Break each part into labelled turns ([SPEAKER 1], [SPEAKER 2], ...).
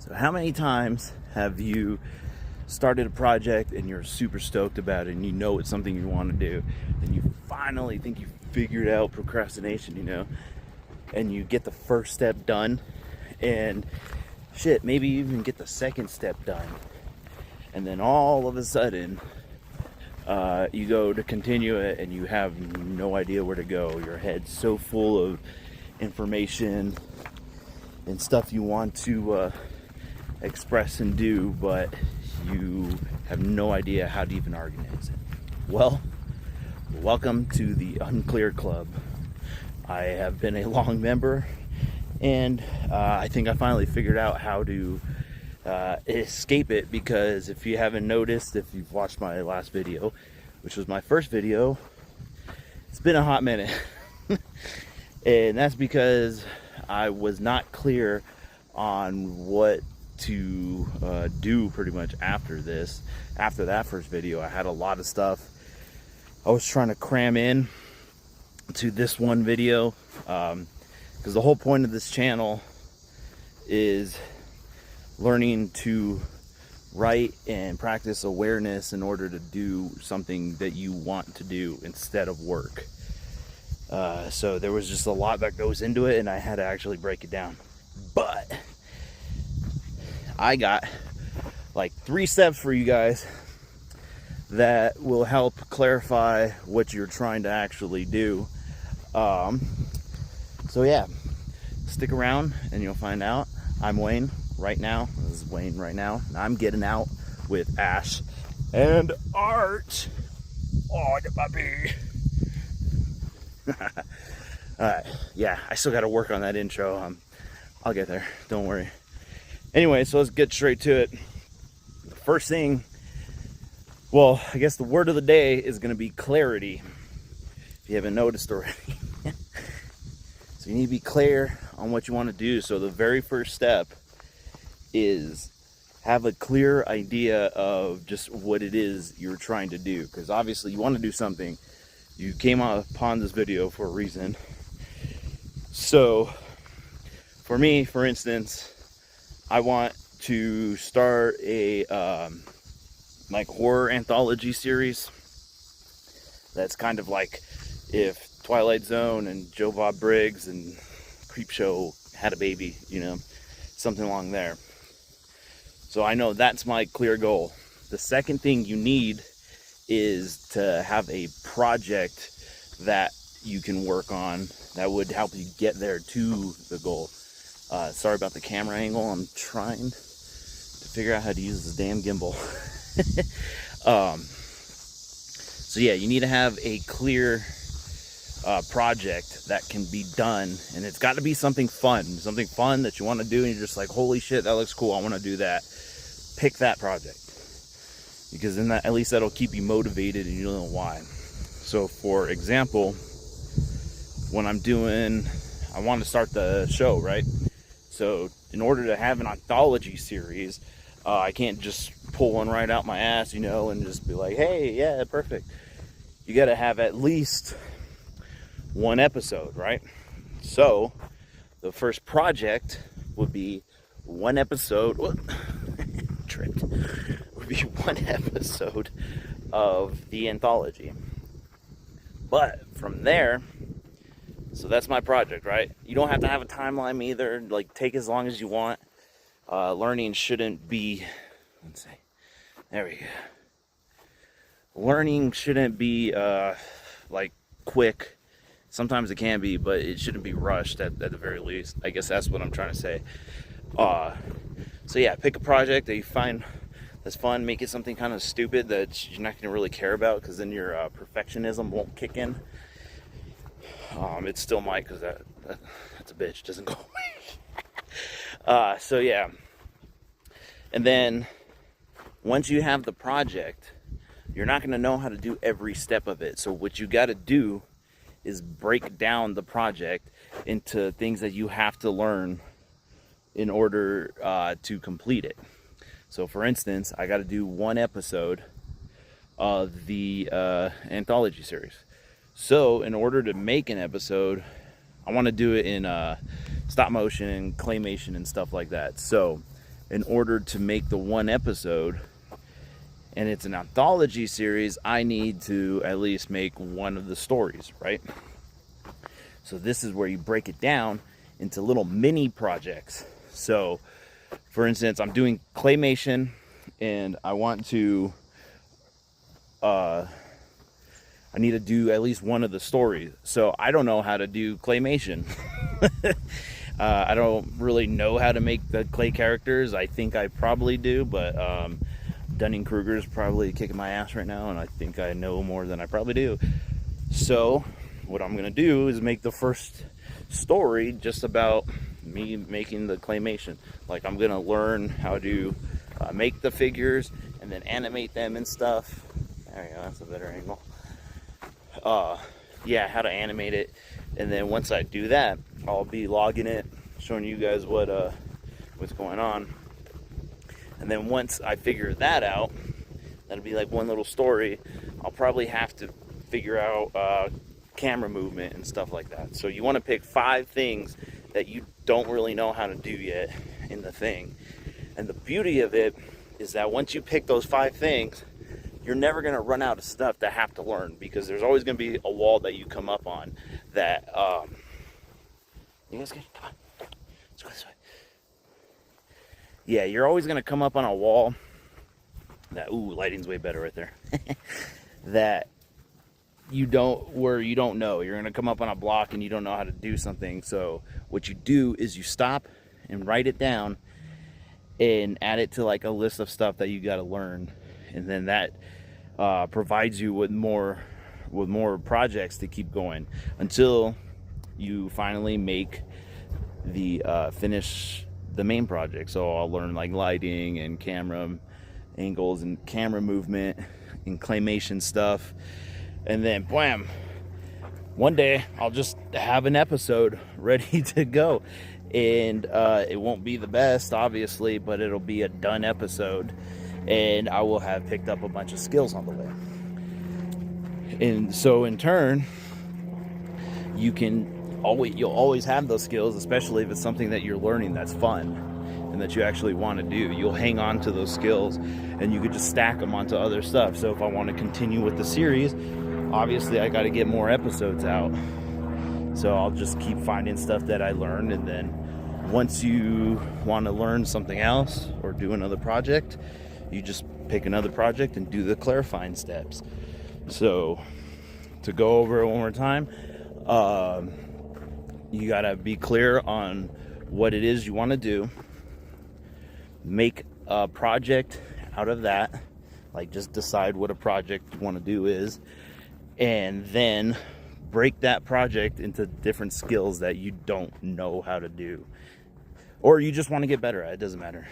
[SPEAKER 1] So how many times have you started a project and you're super stoked about it and you know it's something you want to do, and you finally think you figured out procrastination, and you get the first step done, and shit, maybe you even get the second step done, and then all of a sudden you go to continue it and you have no idea where to go. Your head's so full of information and stuff you want to express and do, but you have no idea how to even organize it. Well, welcome to the Unclear Club. I have been a long member, and I think I finally figured out how to escape it, because if you haven't noticed, if you've watched my last video, which was my first video, it's been a hot minute. And that's because I was not clear on what to do pretty much after this. After that first video, I had a lot of stuff I was trying to cram in to this one video, because the whole point of this channel is learning to write and practice awareness in order to do something that you want to do instead of work. So there was just a lot that goes into it, and I had to actually break it down. But I got like 3 steps for you guys that will help clarify what you're trying to actually do. So yeah, stick around and you'll find out. I'm Wayne right now. This is Wayne right now. I'm getting out with Ash and Art. Oh, the puppy. Alright, yeah, I still got to work on that intro. I'll get there, don't worry. Anyway, so let's get straight to it. The first thing, well, I guess the word of the day is going to be clarity, if you haven't noticed already. So you need to be clear on what you want to do. So the very first step is have a clear idea of just what it is you're trying to do, because obviously you want to do something. You came upon this video for a reason. So for me, for instance, I want to start a like horror anthology series that's kind of like if Twilight Zone and Joe Bob Briggs and Creepshow had a baby, something along there. So I know that's my clear goal. The second thing you need is to have a project that you can work on that would help you get there to the goal. Sorry about the camera angle. I'm trying to figure out how to use this damn gimbal. So yeah, you need to have a clear project that can be done, and it's got to be something fun that you want to do, and you're just like, holy shit, that looks cool, I want to do that. Pick that project, because then at least that'll keep you motivated and you know why. So for example, when I want to start the show, right? So in order to have an anthology series, I can't just pull one right out my ass, and just be like, hey, yeah, perfect. You got to have at least one episode, right? So the first project would be one episode. Tripped. Would be one episode of the anthology. But from there, so that's my project, right? You don't have to have a timeline either. Like, take as long as you want. Learning shouldn't be, let's see, there we go. Learning shouldn't be like quick. Sometimes it can be, but it shouldn't be rushed at the very least. I guess that's what I'm trying to say. So yeah, pick a project that you find that's fun. Make it something kind of stupid that you're not going to really care about, because then your perfectionism won't kick in. It still might, because that's a bitch. Doesn't go away. So yeah. And then once you have the project, you're not going to know how to do every step of it. So what you got to do is break down the project into things that you have to learn in order to complete it. So for instance, I got to do one episode of the anthology series. So in order to make an episode, I want to do it in stop motion and claymation and stuff like that. So in order to make the one episode, and it's an anthology series, I need to at least make one of the stories, right? So this is where you break it down into little mini projects. So for instance, I'm doing claymation and I want to I need to do at least one of the stories. So I don't know how to do claymation. I don't really know how to make the clay characters. I think I probably do, but Dunning-Kruger's probably kicking my ass right now, and I think I know more than I probably do. So what I'm gonna do is make the first story just about me making the claymation. Like, I'm gonna learn how to make the figures and then animate them and stuff. There you go, that's a better angle. Yeah, how to animate it, and then once I do that, I'll be logging it, showing you guys what's going on. And then once I figure that out, that'll be like one little story. I'll probably have to figure out camera movement and stuff like that. So you want to pick 5 things that you don't really know how to do yet in the thing. And the beauty of it is that once you pick those 5 things, you're never going to run out of stuff to have to learn, because there's always going to be a wall that you come up on that you guys can come on, let's go this way. Yeah, you're always going to come up on a wall that, ooh, lighting's way better right there. That you don't know. You're going to come up on a block and you don't know how to do something. So what you do is you stop and write it down and add it to like a list of stuff that you got to learn, and then that provides you with more projects to keep going until you finally make the finish the main project. So I'll learn like lighting and camera angles and camera movement and claymation stuff, and then bam, one day I'll just have an episode ready to go. And it won't be the best, obviously, but it'll be a done episode, and I will have picked up a bunch of skills on the way. And so in turn, you'll always have those skills, especially if it's something that you're learning that's fun and that you actually want to do. You'll hang on to those skills and you could just stack them onto other stuff. So if I want to continue with the series, obviously I got to get more episodes out. So I'll just keep finding stuff that I learned, and then once you want to learn something else or do another project, you just pick another project and do the clarifying steps. So to go over it one more time, you gotta be clear on what it is you want to do, make a project out of that, like just decide what a project you want to do is, and then break that project into different skills that you don't know how to do, or you just want to get better at it. Doesn't matter.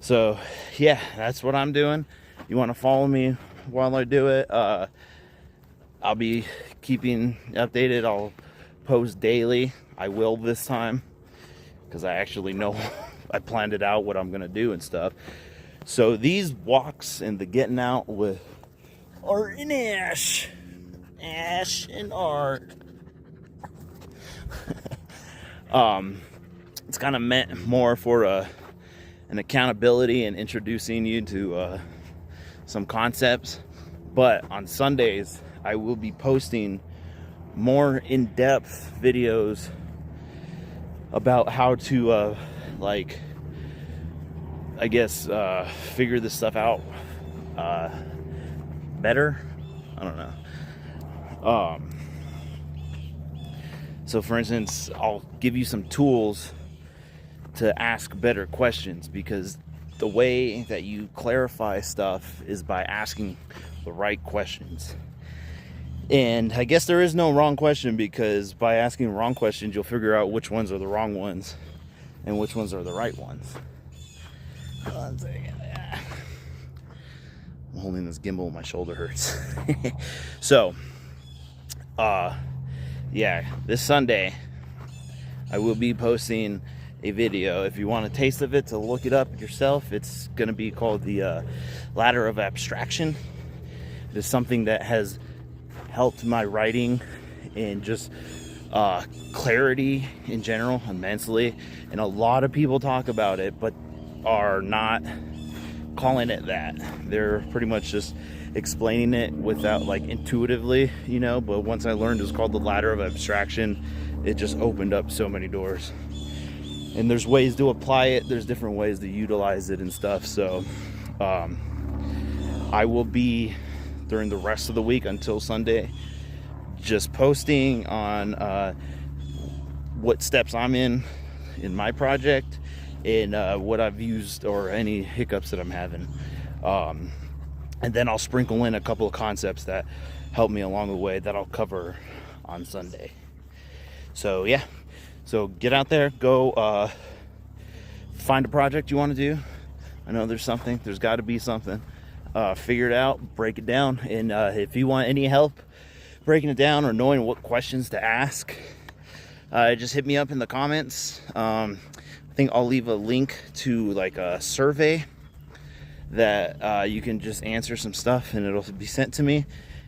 [SPEAKER 1] So yeah, that's what I'm doing. You want to follow me while I do it? I'll be keeping updated. I'll post daily. I will this time, because I actually know I planned it out what I'm gonna do and stuff. So these walks and the getting out with Art and Ash and Art, it's kind of meant more for an accountability and introducing you to some concepts. But on Sundays I will be posting more in-depth videos about how to like, I guess, figure this stuff out better. I don't know. So for instance, I'll give you some tools to ask better questions, because the way that you clarify stuff is by asking the right questions. And I guess there is no wrong question, because by asking wrong questions, you'll figure out which ones are the wrong ones and which ones are the right ones. One second. I'm holding this gimbal and my shoulder hurts. So, yeah, this Sunday I will be posting a video. If you want a taste of it, to look it up yourself, it's going to be called the Ladder of Abstraction. It is something that has helped my writing and just clarity in general immensely, and a lot of people talk about it but are not calling it that. They're pretty much just explaining it without, like, intuitively, you know. But once I learned it's called the ladder of abstraction, it just opened up so many doors. And there's ways to apply it, there's different ways to utilize it and stuff. So I will be, during the rest of the week until Sunday, just posting on what steps I'm in my project, and what I've used or any hiccups that I'm having. And then I'll sprinkle in a couple of concepts that help me along the way that I'll cover on Sunday. So yeah, so get out there, go find a project you want to do. I know there's got to be something. Figure it out, break it down, and if you want any help breaking it down or knowing what questions to ask, just hit me up in the comments. I think I'll leave a link to like a survey that you can just answer some stuff and it'll be sent to me,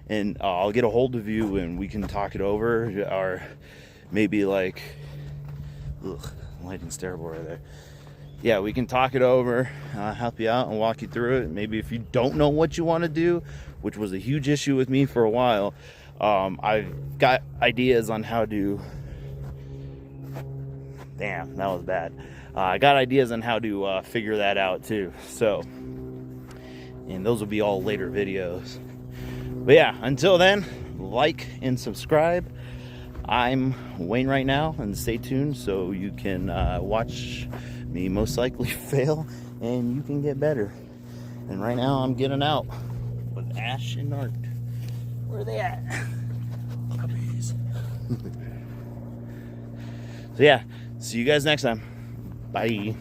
[SPEAKER 1] and I'll get a hold of you and we can talk it over. Or maybe like, lighting's terrible right there. Yeah, we can talk it over, help you out and walk you through it. Maybe if you don't know what you want to do, which was a huge issue with me for a while, I've got ideas on how to, damn, that was bad. I got ideas on how to figure that out too. So, and those will be all later videos. But yeah, until then, like and subscribe. I'm Wayne right now, and stay tuned so you can watch me most likely fail and you can get better. And right now I'm getting out with Ash and Art. Where are they at? Puppies. So yeah, see you guys next time. Bye.